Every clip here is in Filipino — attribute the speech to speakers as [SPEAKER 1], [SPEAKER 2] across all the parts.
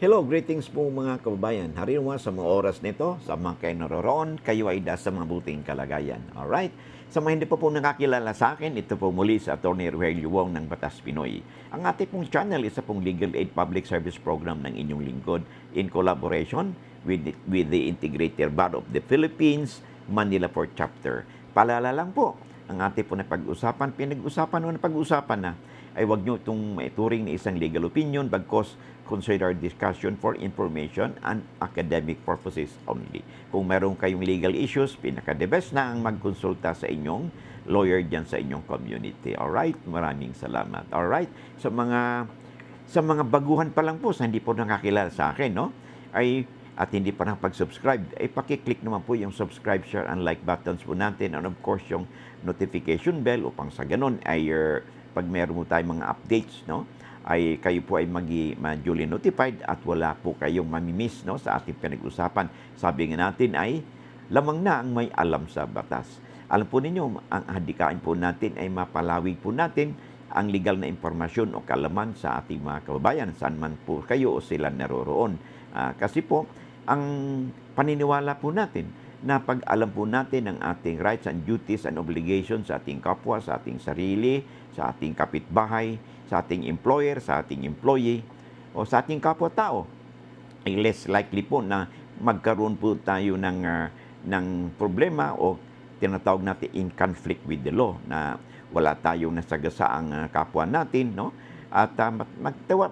[SPEAKER 1] Hello, greetings po mga kababayan. Hariwa sa mga oras nito, sa mga kayo naroroon, kayo ay nasa mabuting kalagayan. Alright? Sa mga hindi pa po nakakilala sa akin, ito po muli sa Atty. Rogelio Wong ng Batas Pinoy. Ang ating pong channel, isa pong legal aid public service program ng inyong lingkod in collaboration with the Integrated Bar of the Philippines, Manila Port Chapter. Paalala lang po, ang ating po na pag-usapan, pinag-usapan o napag-usapan na, ay wag nyo itong maituring na isang legal opinion bagkos consider discussion for information and academic purposes only. Kung meron kayong legal issues, pinaka-the best na ang magkonsulta sa inyong lawyer dyan sa inyong community. Alright? Maraming salamat. Alright? Sa mga baguhan pa lang po, sa hindi po nakakilala sa akin, no? At hindi pa nakapag-subscribe, ay pakiclick naman po yung subscribe, share, and like buttons po natin. And of course, yung notification bell upang sa ganun ay pag meron mo tayong mga updates, no? Ay kayo po ay duly notified at wala po kayong mamimiss, no, sa ating pinag-usapan. Sabi nga natin ay lamang na ang may alam sa batas. Alam po ninyo, ang hadikain po natin ay mapalawig po natin ang legal na impormasyon o kalaman sa ating mga kababayan, saan man po kayo o sila naroroon. Kasi po, ang paniniwala po natin na pag alam po natin ang ating rights and duties and obligations sa ating kapwa, sa ating sarili, sa ating kapitbahay, sa ating employer, sa ating employee, o sa ating kapwa-tao, ay less likely po na magkaroon po tayo ng problema o tinatawag natin in conflict with the law, na wala tayong nasagasaang kapwa natin, no? At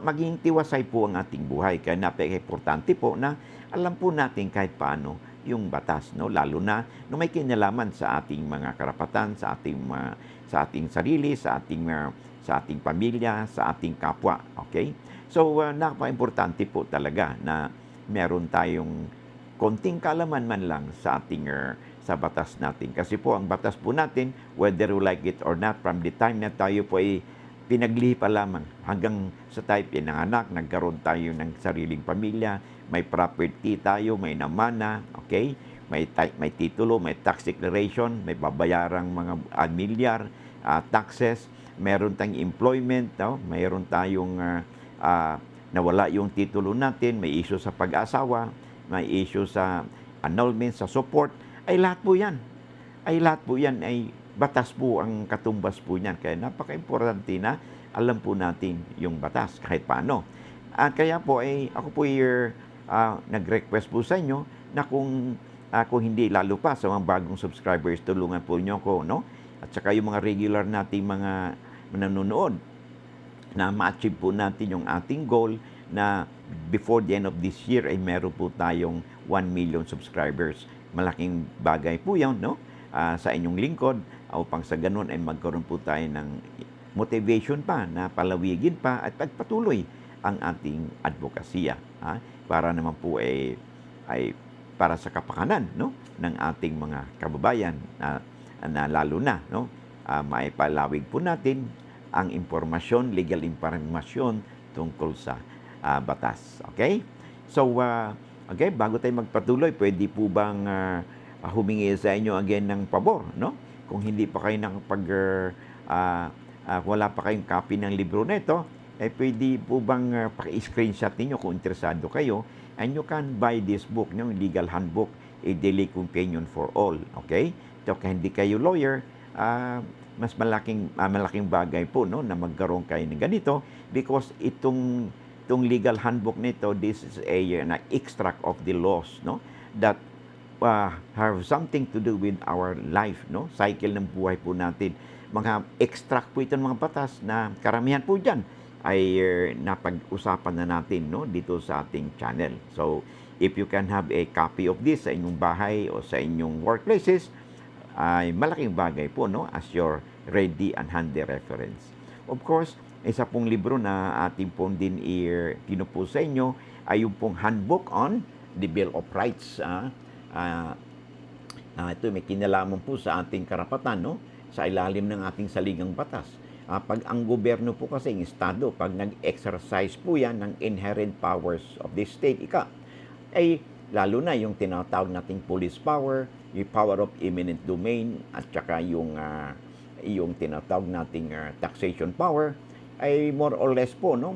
[SPEAKER 1] maging tiwasay po ang ating buhay. Kaya napaka-importante po na alam po natin kahit paano yung batas, no? Lalo na may kinalaman sa ating mga karapatan, sa ating sarili, sa ating pamilya, sa ating kapwa. Okay? So, napaka-importante po talaga na meron tayong konting kaalaman man lang sa ating sa batas natin. Kasi po, ang batas po natin, whether you like it or not, from the time na tayo po ay pinaglihi pa lamang hanggang sa tayo pinanganak, nagkaroon tayo ng sariling pamilya, may property tayo, may namana, okay? May titulo, may tax declaration, may babayarang mga milyar, taxes, meron tayong employment, no? Mayroon tayong nawala yung titulo natin, may issue sa pag-asawa, may issue sa annulment, sa support, ay lahat po yan. Ay batas po ang katumbas po niyan. Kaya napaka-importante na alam po natin yung batas kahit paano. At kaya po ako po nag-request po sa inyo na kung hindi, lalo pa sa mga bagong subscribers, tulungan po niyo ko, no? At saka yung mga regular nating mga nanonood, na ma-achieve po natin yung ating goal na before the end of this year ay meron po tayong 1 million subscribers. Malaking bagay po yan, no? Sa inyong lingkod, upang sa ganun ay magkaroon po tayo ng motivation pa na palawigin pa at pagpatuloy ang ating advokasya, para naman po ay para sa kapakanan, no, ng ating mga kababayan, na lalo na, no, maipalawig po natin ang impormasyon, legal impormasyon tungkol sa batas. Okay? So, okay, bago tayo magpatuloy, pwede po bang humingi sa inyo again ng pabor, no? Kung hindi pa kayo wala pa kayong copy ng libro na ito, pwede po bang paki-screenshot ninyo kung interesado kayo, and you can buy this book, no? Legal Handbook, A Daily Companion for All. Okay? So, kung hindi kayo lawyer, mas malaking bagay po, no, na magkaroon kayo ng ganito, because itong legal handbook nito, this is an extract of the laws, no, that have something to do with our life, no, cycle ng buhay po natin. Mga extract po ito ng mga batas na karamihan po dyan ay napag-usapan na natin, no, dito sa ating channel. So, if you can have a copy of this sa inyong bahay o sa inyong workplaces, ay malaking bagay po, no, as your ready and handy reference. Of course, isa pong libro na ating pong din pinupost sa inyo ay yung pong Handbook on the Bill of Rights. Ito may kinalaman po sa ating karapatan, no, sa ilalim ng ating saligang batas. Pag ang gobyerno po kasi, ang estado, pag nag-exercise po yan ng inherent powers of the state, ay lalo na yung tinatawag nating police power, yung power of eminent domain, at saka yung tinatawag nating taxation power, ay more or less po, no,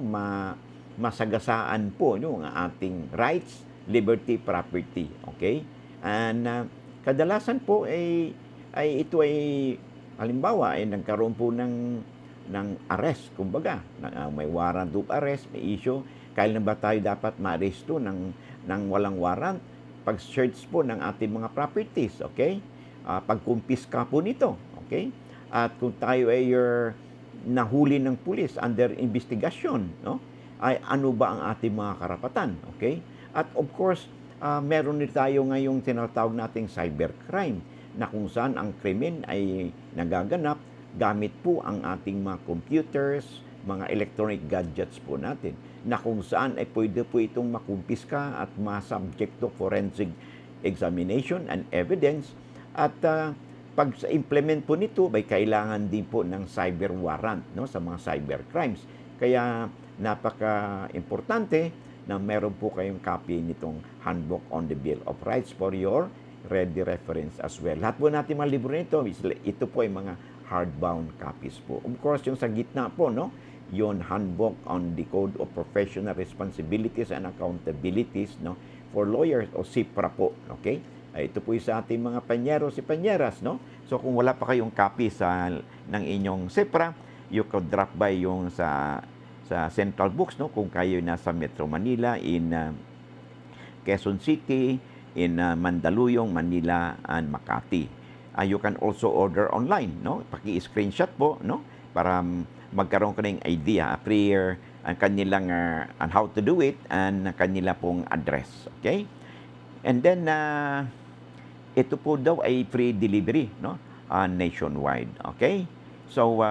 [SPEAKER 1] masagasaan po yung ating rights, liberty, property. Okay? And kadalasan po ay ito ay halimbawa ay nagkaroon po ng arrest, kumbaga, may warrant of arrest, may issue. Kailan ba tayo dapat ma-arresto ng walang warrant? Pag-search po ng ating mga properties, okay? Pagkumpiska po nito, okay? At kung tayo ay nahuli ng pulis under investigation, no? Ay ano ba ang ating mga karapatan, okay? At of course, meron din tayo ngayong tinatawag nating cybercrime na kung saan ang krimen ay nagaganap gamit po ang ating mga computers, mga electronic gadgets po natin, na kung saan ay pwede po itong makumpiska at ma-subject to forensic examination and evidence. At pag implement po nito, may kailangan din po ng cyber warrant, no, sa mga cyber crimes. Kaya napaka-importante na meron po kayong copy nitong Handbook on the Bill of Rights for your ready reference as well. Lahat po natin mga libro nito, ito po ay mga hardbound copies po. Of course, yung sa gitna po, no, yon Handbook on the Code of Professional Responsibilities and Accountabilities, no, for lawyers o SIPRA po, okay? Ito po yung sa ating mga panyeros si panyeras, no? So kung wala pa kayong copy ng inyong SIPRA, you could drop by yung sa Central Books, no, kung kayo nasa Metro Manila, in Quezon City, in Mandaluyong, Manila, and Makati. You can also order online, no? Paki-screenshot po, no? Para magkaroon ka ng idea, prior ang kanilang on how to do it and kanila pong address, okay? And then ito po daw ay free delivery, no? Nationwide, okay? So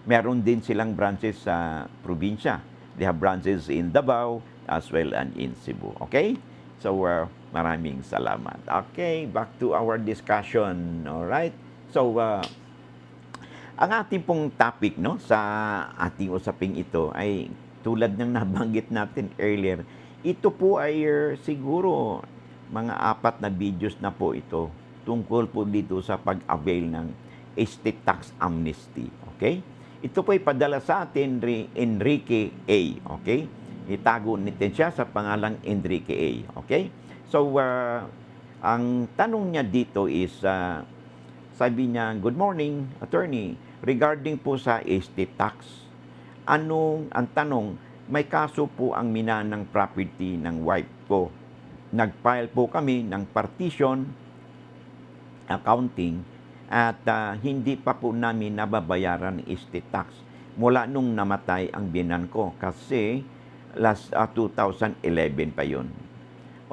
[SPEAKER 1] meron din silang branches sa probinsya. They have branches in Davao as well and in Cebu, okay? So maraming salamat. Okay, back to our discussion. All right. So ang ating pong topic, no, sa ating usaping ito ay tulad ng nabanggit natin earlier. Ito po ay siguro mga 4 na videos na po ito tungkol po dito sa pag-avail ng estate tax amnesty. Okay? Ito po ay padala sa atin Enrique A. Okay? Itago natin siya sa pangalang Enrique A. Okay? So, ang tanong niya dito is, sabi niya, "Good morning, attorney. Regarding po sa estate tax, ang tanong, may kaso po ang minanang property ng wife ko. Nag-file po kami ng partition, accounting, at hindi pa po namin nababayaran ng estate tax mula nung namatay ang biyenan ko kasi last 2011 pa yun.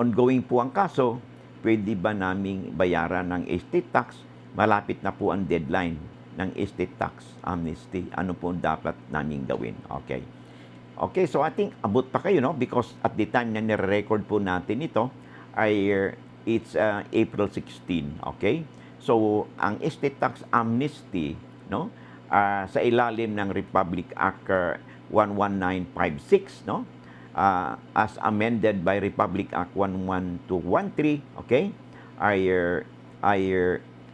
[SPEAKER 1] Ongoing po ang kaso, pwede ba naming bayaran ng estate tax? Malapit na po ang deadline ng estate tax amnesty. Ano po dapat naming gawin?" Okay. Okay, so I think abot pa kayo, no? Because at the time na nire-record po natin ito ay it's April 16, okay? So, ang estate tax amnesty, no? Sa ilalim ng Republic Act 11956, no? As amended by Republic Act 11213, okay?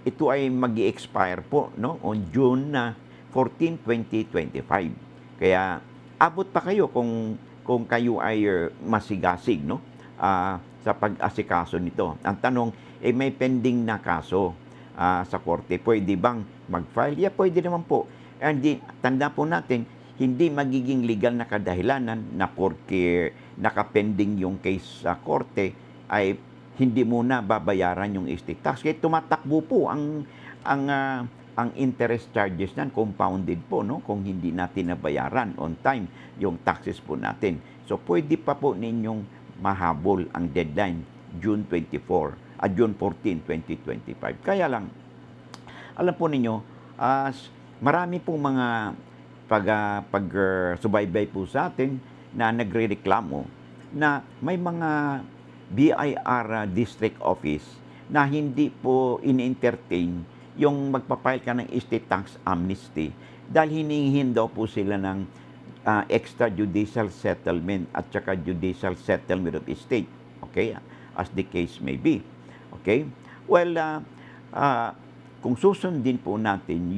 [SPEAKER 1] Ito ay mag-i-expire po, no, on June 14, 2025. Kaya abot pa kayo kung kayo ay masigasig, no, sa pag-asikaso nito. Ang tanong, may pending na kaso sa korte. Pwede bang mag-file? Yeah, pwede naman po. And tanda po natin, hindi magiging legal na kadahilanan na porque nakapending yung case sa korte ay hindi muna babayaran yung estate tax. Kaya tumatakbo po ang interest charges nan, compounded po, no, kung hindi natin nabayaran on time yung taxes po natin. So pwede pa po ninyong mahabol ang deadline June 14, 2025. Kaya lang, alam po ninyo, marami pong mga subaybay po sa atin na nagrereklamo na may mga BIR district office na hindi po in-entertain yung magpapile ka ng estate tax amnesty dahil hinihingi daw po sila ng extrajudicial settlement at saka judicial settlement of estate. Okay? As the case may be. Okay? Well, kung susundin po natin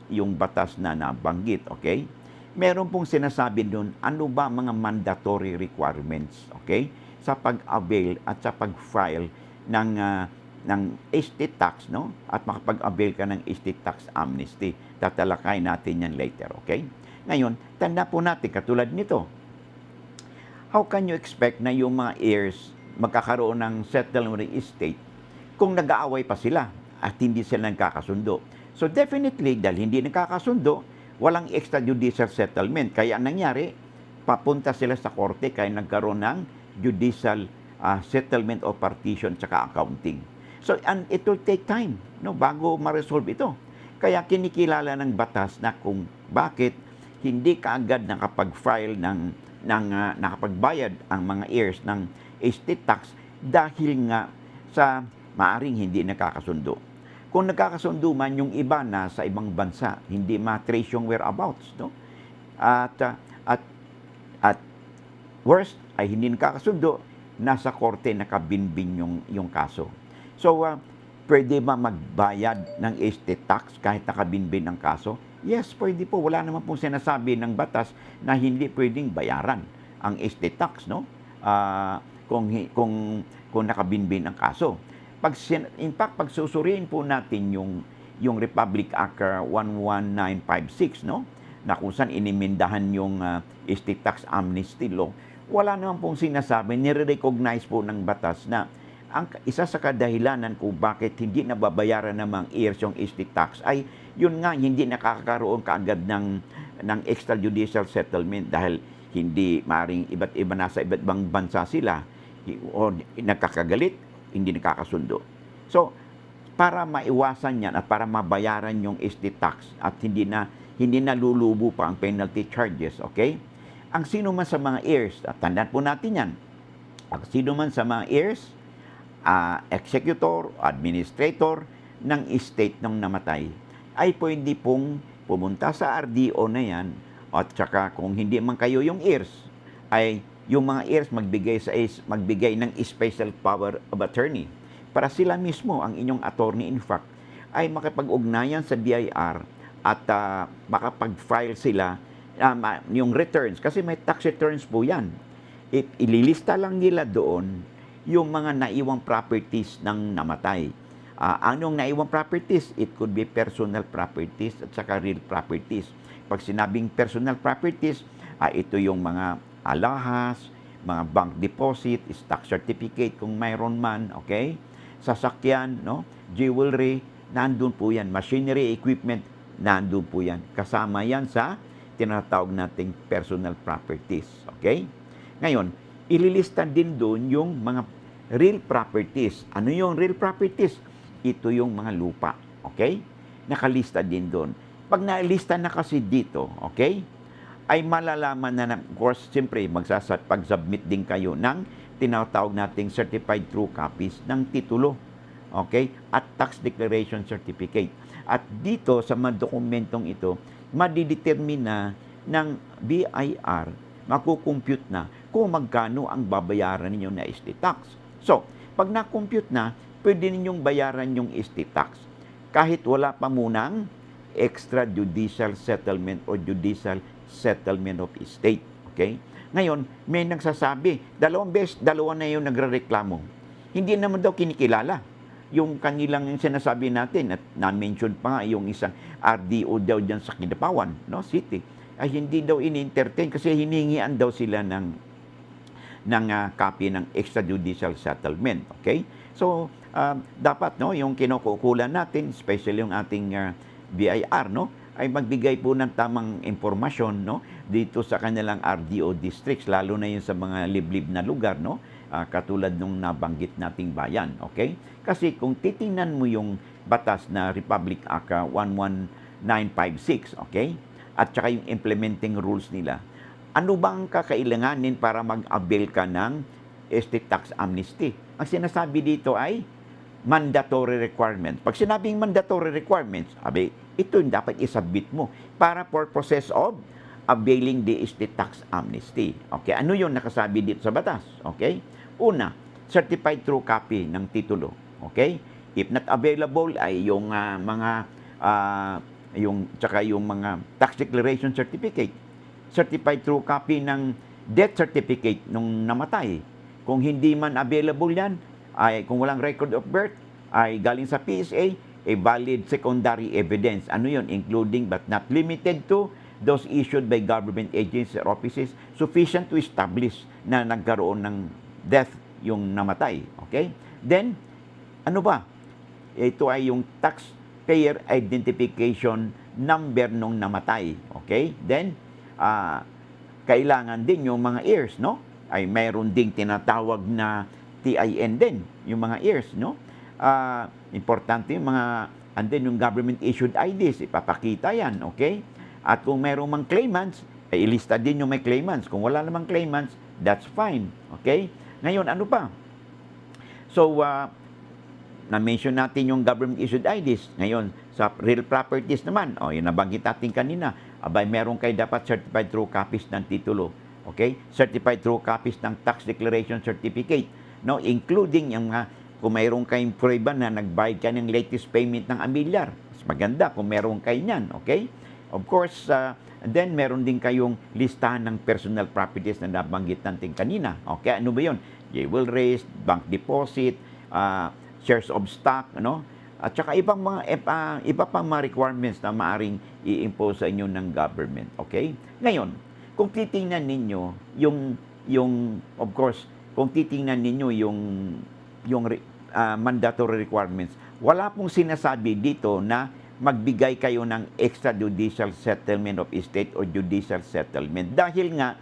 [SPEAKER 1] yung batas na nabanggit, okay? meron pong sinasabi doon, ano ba mga mandatory requirements, okay? Sa pag-avail at sa pag-file ng estate tax, no? At makapag-avail ka ng estate tax amnesty. Tatalakay natin yan later, okay? Ngayon, tanda po natin, katulad nito, how can you expect na yung mga heirs magkakaroon ng settlement estate kung nag-aaway pa sila at hindi sila nagkakasundo? So definitely, dahil hindi nagkakasundo, walang extrajudicial settlement. Kaya ang nangyari, papunta sila sa korte kaya nagkaroon ng judicial settlement of partition tsaka accounting. So, and it will take time, no, bago ma-resolve ito. Kaya kinikilala ng batas na kung bakit hindi kaagad nakapag-file nakapagbayad ang mga heirs ng estate tax dahil nga sa maaring hindi nakakasundo. Kung nagkakasundo man yung iba na sa ibang bansa, hindi ma-trace yung whereabouts, no? At worst ay hindi nakakasundo, nasa korte nakabinbin yung kaso. So, pwede ba magbayad ng estate tax kahit nakabinbin ang kaso? Yes, pwede po. Wala naman pong sinasabi ng batas na hindi pwedeng bayaran ang estate tax, no? Kung nakabinbin ang kaso. In fact, pag susuriin po natin yung Republic Act 11956, no? Na kung saan inimendahan yung estate tax amnesty law, wala naman pong sinasabi, nire-recognize po ng batas na ang isa sa kadahilanan kung bakit hindi nababayaran ng mga heirs yung estate tax ay yun nga, hindi nakakaroon kaagad ng extrajudicial settlement dahil hindi maring iba't iba nasa iba't ibang bansa sila o nagkakagalit, hindi nakakasundo. So, para maiwasan yan at para mabayaran yung estate tax at hindi na lulubo pa ang penalty charges, okay? Ang sino man sa mga heirs, at tandaan po natin yan, ang sino man sa mga heirs, executor, administrator ng estate ng namatay, ay pwede pong pumunta sa RDO na yan, at saka kung hindi man kayo yung heirs, ay yung mga heirs magbigay ng special power of attorney para sila mismo, ang inyong attorney in fact, ay makipag-ugnayan sa BIR at makapag-file sila yung returns, kasi may tax returns po yan. Ililista lang nila doon yung mga naiwang properties ng namatay. Anong naiwang properties? It could be personal properties at saka real properties. Pag sinabing personal properties, ito yung mga alahas, mga bank deposit, stock certificate kung mayroon man, okay? Sasakyan, no? Jewelry, nandun po yan. Machinery, equipment, nandun po yan. Kasama yan sa tinatawag nating personal properties. Okay? Ngayon, ililista din doon yung mga real properties. Ano yung real properties? Ito yung mga lupa. Okay? Nakalista din doon. Pag nalista na kasi dito, okay, ay malalaman na, of course, siyempre, pag-submit din kayo ng tinatawag nating certified true copies ng titulo. Okay? At tax declaration certificate. At dito, sa mga dokumentong ito, madidetermina ng BIR, makukompute na kung magkano ang babayaran ninyo na estate tax. So, pag na-compute na, pwede ninyong bayaran yung estate tax kahit wala pa munang extrajudicial settlement o judicial settlement of estate. Okay? Ngayon, may nagsasabi, dalawa na yung nagrereklamo. Hindi naman daw kinikilala yung kanilang sinasabi natin at na-mention pa nga yung isang RDO daw dyan sa Kidapawan, no, City, ay hindi daw in-entertain kasi hiningian daw sila ng copy ng extrajudicial settlement. Okay? So, dapat, no, yung kinukukulan natin, especially yung ating BIR, no, ay magbigay po ng tamang impormasyon, no, dito sa kanilang RDO districts, lalo na yung sa mga liblib na lugar, no, katulad nung nabanggit nating bayan. Okay? Kasi kung titingnan mo yung batas na Republic Act 11956, okay? At saka yung implementing rules nila, ano bang kakailanganin para mag-avail ka ng estate tax amnesty? Ang sinasabi dito ay mandatory requirements. Pag sinabing mandatory requirements, ito yung dapat isubmit mo para for process of availing the estate tax amnesty. Okay? Ano yung nakasabi dito sa batas? Okay? Una, certified true copy ng titulo. Okay? If not available ay yung mga tax declaration certificate, certified true copy ng death certificate nung namatay. Kung hindi man available yan, ay kung walang record of birth, ay galing sa PSA, a valid secondary evidence. Ano yun? Including but not limited to those issued by government agencies or offices sufficient to establish na nagkaroon ng death yung namatay. Okay? Then, ano ba? Ito ay yung taxpayer identification number nung namatay. Okay? Then, kailangan din yung mga heirs, no? Ay mayroon ding tinatawag na TIN din, yung mga heirs, no? Importante yung mga, and then yung government issued IDs, ipapakita yan, okay? At kung mayroong mga claimants, ay ilista din yung may claimants. Kung wala namang claimants, that's fine, okay? Ngayon, ano pa? So, na-mention natin yung government-issued IDs. Ngayon, sa real properties naman, yung nabanggit natin kanina, abay, meron kayo dapat certified true copies ng titulo. Okay? Certified true copies ng tax declaration certificate. No? Including yung kung mayroon kayong prueba na nagbayad ka ng latest payment ng amilyar. Mas maganda kung meron kayo niyan. Okay? Of course, then meron din kayong listahan ng personal properties na nabanggit natin kanina. Okay? Ano ba yun? Jewelry, bank deposit, shares of stock, ano? At saka ibang mga iba pang mga requirements na maaring i-impose sa inyo ng government, okay? Ngayon, kung titingnan ninyo yung of course, kung titingnan ninyo yung mandatory requirements, wala pong sinasabi dito na magbigay kayo ng extrajudicial settlement of estate or judicial settlement dahil nga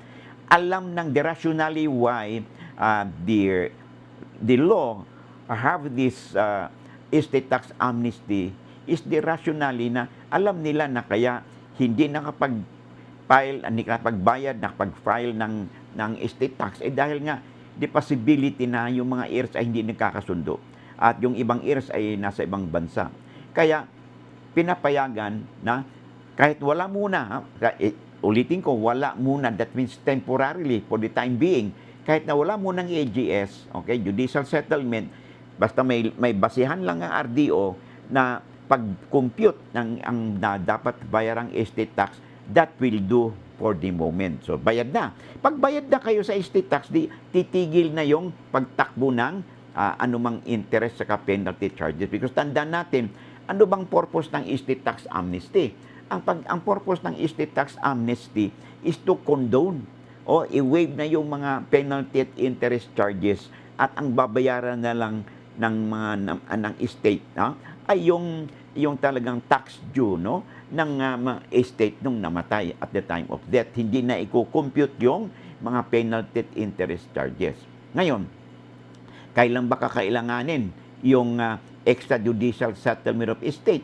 [SPEAKER 1] alam ng the rationale why the law have this estate tax amnesty is the rationale na alam nila na kaya hindi nakapag-file ng estate tax dahil nga the possibility na yung mga heirs ay hindi nagkakasundo at yung ibang heirs ay nasa ibang bansa. Kaya pinapayagan na kahit wala muna, ulitin ko, wala muna, that means temporarily for the time being, kahit na wala munang AGS, okay, judicial settlement, basta may basihan lang ang RDO na pag-compute ang dapat bayarang estate tax, that will do for the moment. So, bayad na. Pag bayad na kayo sa estate tax, titigil na yung pagtakbo ng anumang interest sa penalty charges. Because tandaan natin, ano bang purpose ng estate tax amnesty? Ang purpose ng estate tax amnesty is to condone o i-waive na yung mga penalty at interest charges at ang babayaran na lang ng estate ay yung talagang tax due ng estate nung namatay at the time of death. Hindi na i-compute yung mga penalty at interest charges. Ngayon, kailan ba kakailanganin yung extrajudicial settlement of estate?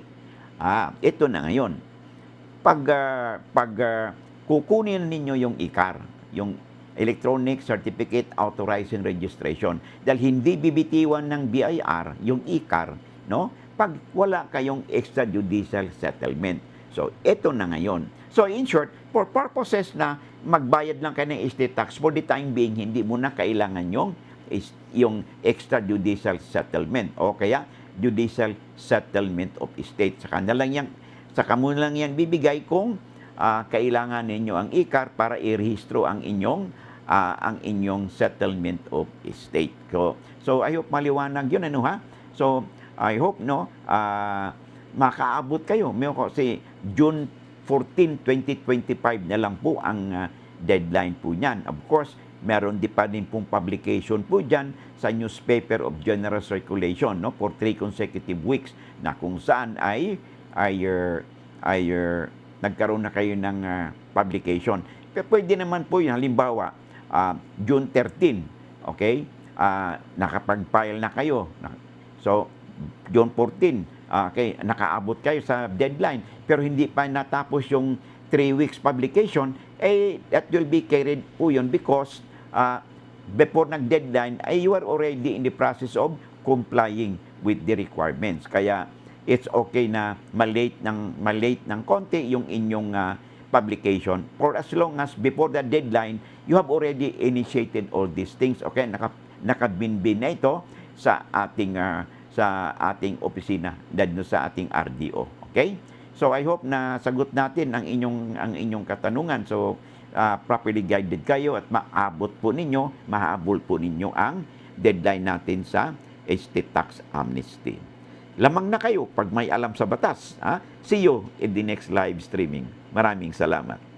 [SPEAKER 1] Ito na ngayon. Pag kukunin ninyo yung ICAR, yung Electronic Certificate Authorizing Registration, dahil hindi bibitiwan ng BIR yung ICAR, no? Pag wala kayong extrajudicial settlement. So, ito na ngayon. So, in short, for purposes na magbayad lang kayo ng estate tax, for the time being, hindi mo na kailangan yung extrajudicial settlement o kaya judicial settlement of estate. Saka mo lang yan bibigay kung kailangan ninyo ang ICAR para i-rehistro ang inyong settlement of estate. So I hope maliwanag yun, ano ha? So, I hope, makaabot kayo. Kasi June 14, 2025 na lang po ang deadline po niyan. Of course, meron pa din pong publication po dyan sa newspaper of general circulation, for 3 consecutive weeks na kung saan ay nagkaroon na kayo ng publication. Pero pwede naman po yun, halimbawa, June 13, okay? Nakapag-file na kayo. So, June 14, okay, nakaabot kayo sa deadline, pero hindi pa natapos yung 3 weeks publication, that will be carried po yun because before nag-deadline, you are already in the process of complying with the requirements. Kaya, it's okay na malate ng konti yung inyong publication for as long as before the deadline, you have already initiated all these things. Okay, nakabinbin na ito sa ating opisina dahil sa ating RDO. Okay? So I hope na sagot natin ang inyong katanungan. So properly guided kayo at maabot po ninyo, mahabol po ninyo ang deadline natin sa estate tax amnesty. Lamang na kayo pag may alam sa batas. See you in the next live streaming. Maraming salamat.